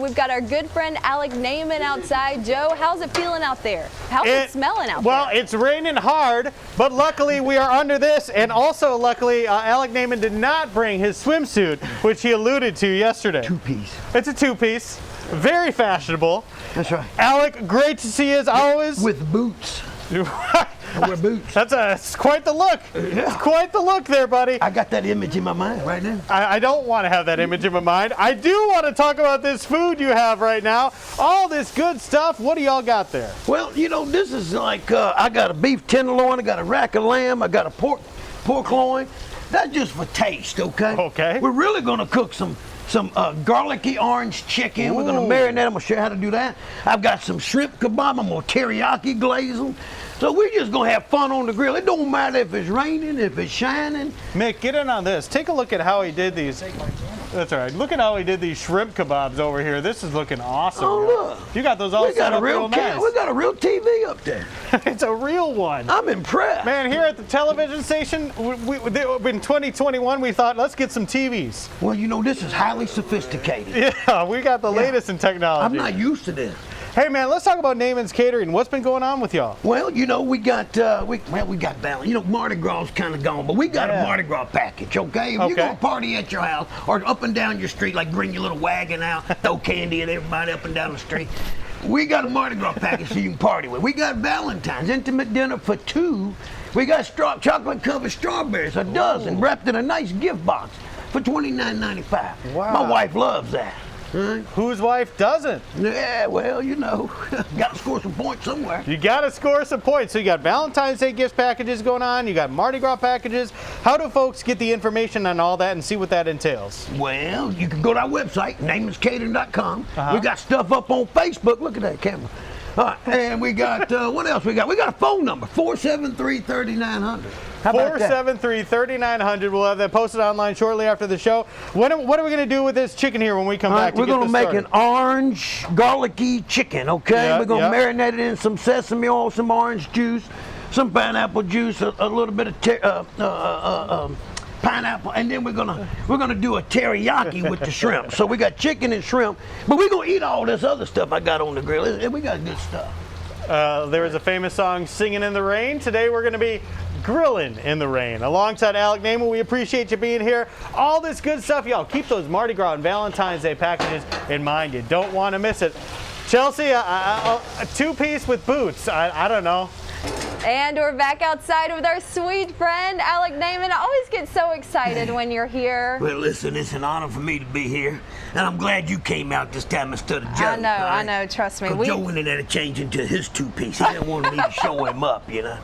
We've got our good friend Alec Naaman outside. Joe, how's it feeling out there? How's it smelling out there? Well, it's raining hard, but luckily we are under this, and also luckily Alec Naaman did not bring his swimsuit, which he alluded to yesterday. Two-piece. It's a two-piece. Very fashionable. That's right. Alec, great to see you as always. With boots. I wear boots. That's quite the look. Yeah. It's quite the look there, buddy. I got that image in my mind right now. I don't want to have that image in my mind. I do want to talk about this food you have right now. All this good stuff. What do y'all got there? Well, you know, this is like, I got a beef tenderloin, I got a rack of lamb, I got a pork loin. That's just for taste, okay? Okay. We're really going to cook some garlicky orange chicken. Ooh. We're going to marinate them. I'm going to show you how to do that. I've got some shrimp kebab. I'm going to teriyaki glaze them. So we're just going to have fun on the grill. It don't matter if it's raining, if it's shining. Mick, get in on this. Take a look at how he did these. That's all right. Look at how he did these shrimp kebabs over here. This is looking awesome. Oh, look. You got those all set up real nice. We got a real TV up there. It's a real one. I'm impressed. Man, here at the television station, in 2021, we thought, let's get some TVs. Well, you know, this is highly sophisticated. Yeah, we got the latest in technology. I'm not used to this. Hey, man, let's talk about Naaman's Catering. What's been going on with y'all? Well, you know, we got balance. You know, Mardi Gras is kind of gone, but we got a Mardi Gras package, okay? If you're going to party at your house or up and down your street, like bring your little wagon out, throw candy at everybody up and down the street, we got a Mardi Gras package so you can party with. We got Valentine's, intimate dinner for two. We got chocolate covered strawberries, a dozen, wrapped in a nice gift box for $29.95. Wow. My wife loves that. Right. Whose wife doesn't? Yeah, well, you know, got to score some points somewhere. You got to score some points. So you got Valentine's Day gift packages going on. You got Mardi Gras packages. How do folks get the information on all that and see what that entails? Well, you can go to our website, namanscatering.com. We got stuff up on Facebook. Look at that camera. All right, and we got, what else we got? We got a phone number, 473-3900. How about that? 473-3900. We'll have that posted online shortly after the show. What are we going to do with this chicken here when we come back? We're going to make an orange garlicky chicken, okay? Yeah, we're going to marinate it in some sesame oil, some orange juice, some pineapple juice, a little bit of pineapple, and then we're gonna do a teriyaki with the shrimp. So we got chicken and shrimp, but we're gonna eat all this other stuff I got on the grill. We got good stuff. There is a famous song, Singing in the Rain. Today we're going to be grilling in the rain. Alongside Alec Naaman, we appreciate you being here. All this good stuff, y'all. Keep those Mardi Gras and Valentine's Day packages in mind. You don't want to miss it. Chelsea, a two-piece with boots. I don't know. And we're back outside with our sweet friend, Alec Naaman. I always get so excited when you're here. Well, listen, it's an honor for me to be here. And I'm glad you came out this time instead of Joe. I know, trust me. Joe went in there to change into his two-piece. He didn't want me to show him up, you know.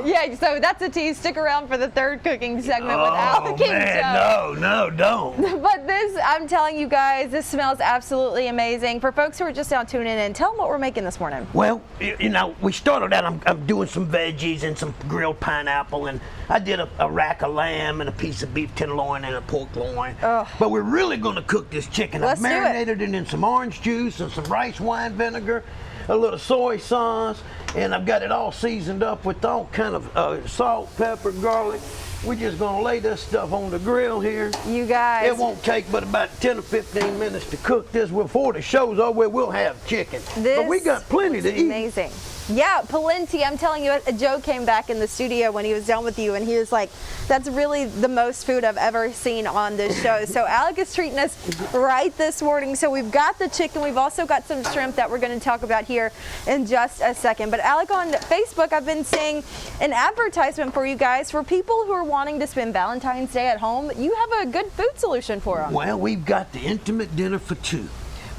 Yeah, so that's a tease. Stick around for the third cooking segment with Alec and Joe. No, don't. But this, I'm telling you guys, this smells absolutely amazing. For folks who are just now tuning in, tell them what we're making this morning. Well, you know, we started out, I'm doing some veggies and some grilled pineapple, and I did a rack of lamb and a piece of beef tenderloin and a pork loin. But we're really going to cook this chicken. I've marinated it in some orange juice and some rice wine vinegar, a little soy sauce, and I've got it all seasoned up with all kind of salt, pepper, garlic. We're just gonna lay this stuff on the grill here. You guys. It won't take but about 10 or 15 minutes to cook this. Before the show's over, we'll have chicken. But we got plenty to eat. Amazing. Yeah, plenty. I'm telling you, Joe came back in the studio when he was done with you, and he was like, that's really the most food I've ever seen on this show. So Alec is treating us right this morning. So we've got the chicken. We've also got some shrimp that we're going to talk about here in just a second. But Alec, on Facebook, I've been seeing an advertisement for you guys for people who are wanting to spend Valentine's Day at home. You have a good food solution for them. Well, we've got the intimate dinner for two.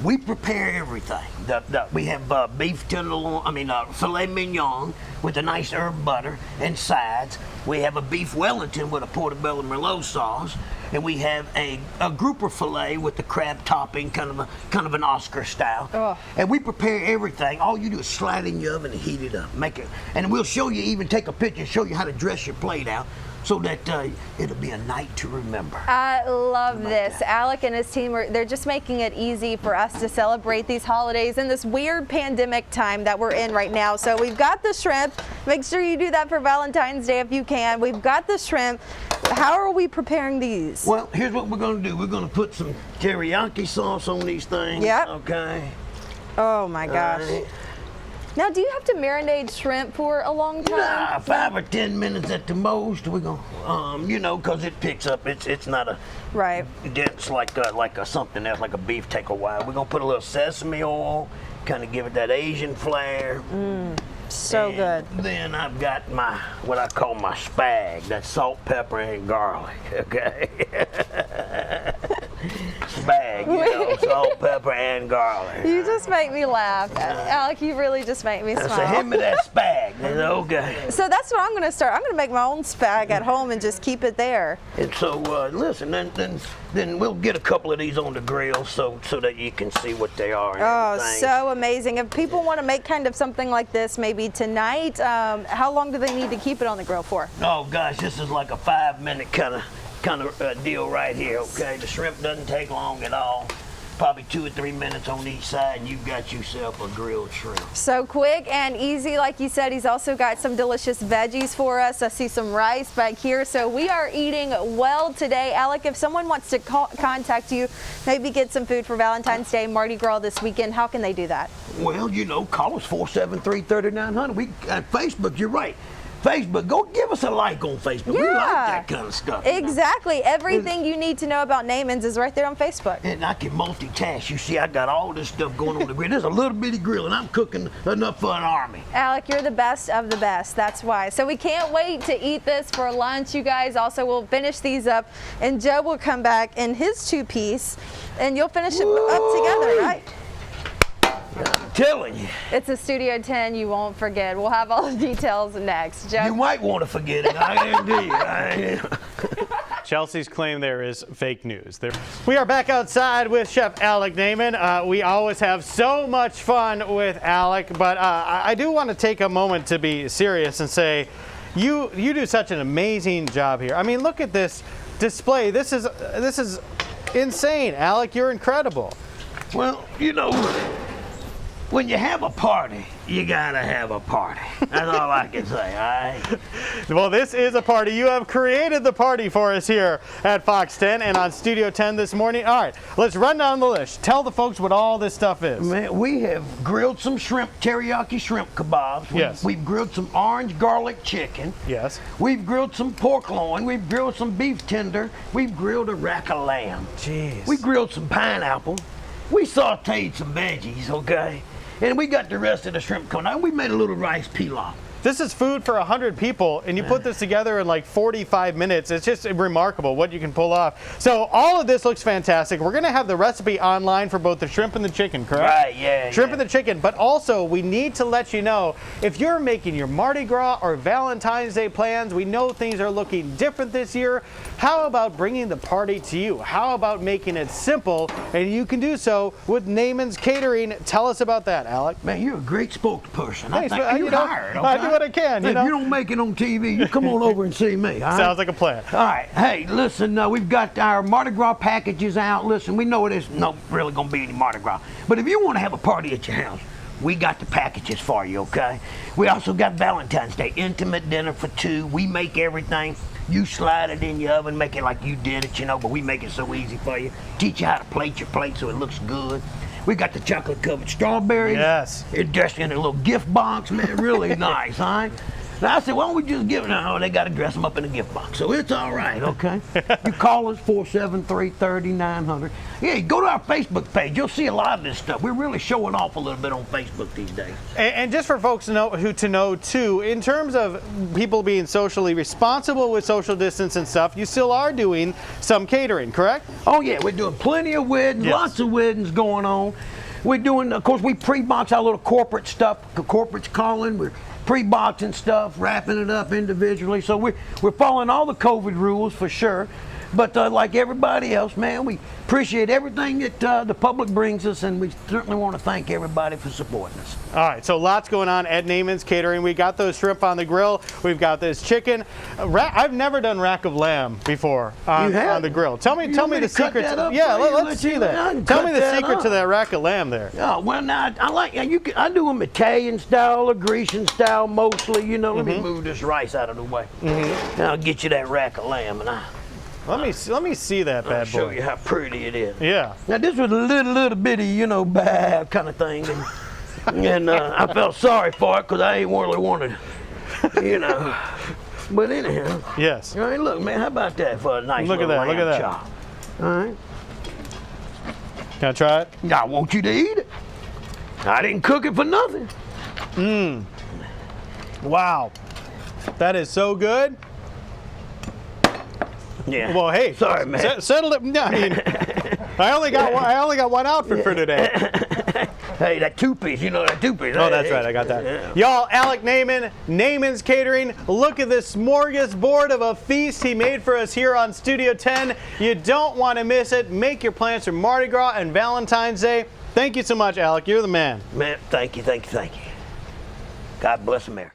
We prepare everything. We have beef tenderloin, filet mignon with a nice herb butter and sides. We have a beef Wellington with a portobello Merlot sauce, and we have a grouper filet with the crab topping, kind of an Oscar style. And we prepare everything. All you do is slide it in your oven and heat it up, make it, and we'll show you, even take a picture and show you how to dress your plate out. so that it'll be a night to remember. I love this. Alec and his team, they're just making it easy for us to celebrate these holidays in this weird pandemic time that we're in right now. So we've got the shrimp. Make sure you do that for Valentine's Day if you can. We've got the shrimp. How are we preparing these? Well, here's what we're going to do. We're going to put some teriyaki sauce on these things. Yep. Okay. Oh my gosh. Right. Now, do you have to marinate shrimp for a long time? Nah, 5 or 10 minutes at the most. We're gonna, you know, cause it picks up. It's not a Right. dense like something else, like a beef take a while. We're gonna put a little sesame oil, kind of give it that Asian flair. So good. Then I've got what I call my spag. That's salt, pepper, and garlic. Okay. Spag, you know, salt, pepper, and garlic. You just make me laugh. Alec, you really just make me smile. So hand me that spag. Okay. So that's what I'm going to start. I'm going to make my own spag at home and just keep it there. And so, listen, then we'll get a couple of these on the grill so that you can see what they are. And everything. So amazing. If people want to make kind of something like this maybe tonight, how long do they need to keep it on the grill for? Oh gosh, this is like a 5-minute kind of deal right here. Okay, the shrimp doesn't take long at all. Probably 2 or 3 minutes on each side, and you've got yourself a grilled shrimp. So quick and easy, like you said. He's also got some delicious veggies for us. I see some rice back here. So we are eating well today. Alec, if someone wants to contact you, maybe get some food for Valentine's Day, Mardi Gras this weekend, how can they do that? Well, you know, call us 473-3900. We at Facebook, you're right. Facebook, go give us a like on Facebook. Yeah. We like that kind of stuff. Exactly. Everything you need to know about Naaman's is right there on Facebook. And I can multitask. You see, I got all this stuff going on the grill. There's a little bitty grill, and I'm cooking enough for an army. Alec, you're the best of the best. That's why. So we can't wait to eat this for lunch, you guys. Also, we'll finish these up, and Joe will come back in his 2-piece, and you'll finish it up together, right? I'm telling you. It's a Studio 10 you won't forget. We'll have all the details next. Joe? You might want to forget it. I guarantee you. Chelsea's claim there is fake news. We are back outside with Chef Alec Naaman. We always have so much fun with Alec, but I do want to take a moment to be serious and say, you do such an amazing job here. I mean, look at this display. This is insane, Alec. You're incredible. Well, you know, when you have a party, you gotta have a party. That's all I can say, all right? Well, this is a party. You have created the party for us here at Fox 10 and on Studio 10 this morning. All right, let's run down the list. Tell the folks what all this stuff is. Man, we have grilled some shrimp, teriyaki shrimp kebabs. Yes. We've grilled some orange garlic chicken. Yes. We've grilled some pork loin. We've grilled some beef tender. We've grilled a rack of lamb. Jeez. We grilled some pineapple. We sauteed some veggies, okay? And we got the rest of the shrimp coming out. We made a little rice pilaf. This is food for 100 people, and you put this together in like 45 minutes. It's just remarkable what you can pull off. So all of this looks fantastic. We're going to have the recipe online for both the shrimp and the chicken, correct? Right, yeah. Shrimp and the chicken. But also, we need to let you know, if you're making your Mardi Gras or Valentine's Day plans, we know things are looking different this year. How about bringing the party to you? How about making it simple? And you can do so with Naaman's Catering. Tell us about that, Alec. Man, you're a great spokesperson. Thanks, I think you you're know, hired, okay? I do what I can, Hey, you know. If you don't make it on TV, you come on over and see me. All right? Sounds like a plan. All right. Hey, listen, we've got our Mardi Gras packages out. Listen, we know it isn't really going to be any Mardi Gras. But if you want to have a party at your house, we got the packages for you, okay? We also got Valentine's Day, intimate dinner for 2. We make everything. You slide it in your oven, make it like you did it, you know, but we make it so easy for you. Teach you how to plate your plate so it looks good. We got the chocolate covered strawberries. Yes. It's dressed in a little gift box, man. Really nice, huh? Now I said, why don't we just give it? No, they got to dress them up in a gift box. So it's all right, okay? You call us 473-3900. Yeah, go to our Facebook page. You'll see a lot of this stuff. We're really showing off a little bit on Facebook these days. And just for folks to know too, in terms of people being socially responsible with social distance and stuff, you still are doing some catering, correct? Oh yeah, we're doing plenty of weddings, Yes. lots of weddings going on. We're doing, of course, we pre-box our little corporate stuff. The corporate's calling. We're pre-boxing stuff, wrapping it up individually. So we're following all the COVID rules for sure. But like everybody else, man, we appreciate everything that the public brings us, and we certainly want to thank everybody for supporting us. All right, so lots going on at Naaman's Catering. We got those shrimp on the grill. We've got this chicken. I've never done rack of lamb before on the grill. Tell me the secret. Yeah, let's see that. Tell me the secret to that rack of lamb there. Oh, well, now I do them Italian style or Grecian style mostly. You know, let me move this rice out of the way. I'll get you that rack of lamb, and let me see that bad boy. I'll show you how pretty it is. Yeah. Now this was a little bitty, you know, bad kind of thing, and I felt sorry for it because I ain't really wanted, you know. But anyhow. Yes. All right, look, man, how about that for a nice look at that? lamb Look at that. chop? All right. Can I try it? I want you to eat it. I didn't cook it for nothing. Wow. That is so good. Yeah. Well, hey, sorry, man. Settle it. I mean, I only got one outfit for today. Hey, that two-piece, you know that two-piece. Oh, that's right, I got that. Yeah. Y'all, Alec Naaman, Naaman's Catering. Look at this smorgasbord of a feast he made for us here on Studio 10. You don't want to miss it. Make your plans for Mardi Gras and Valentine's Day. Thank you so much, Alec. You're the man. Man, thank you. God bless America.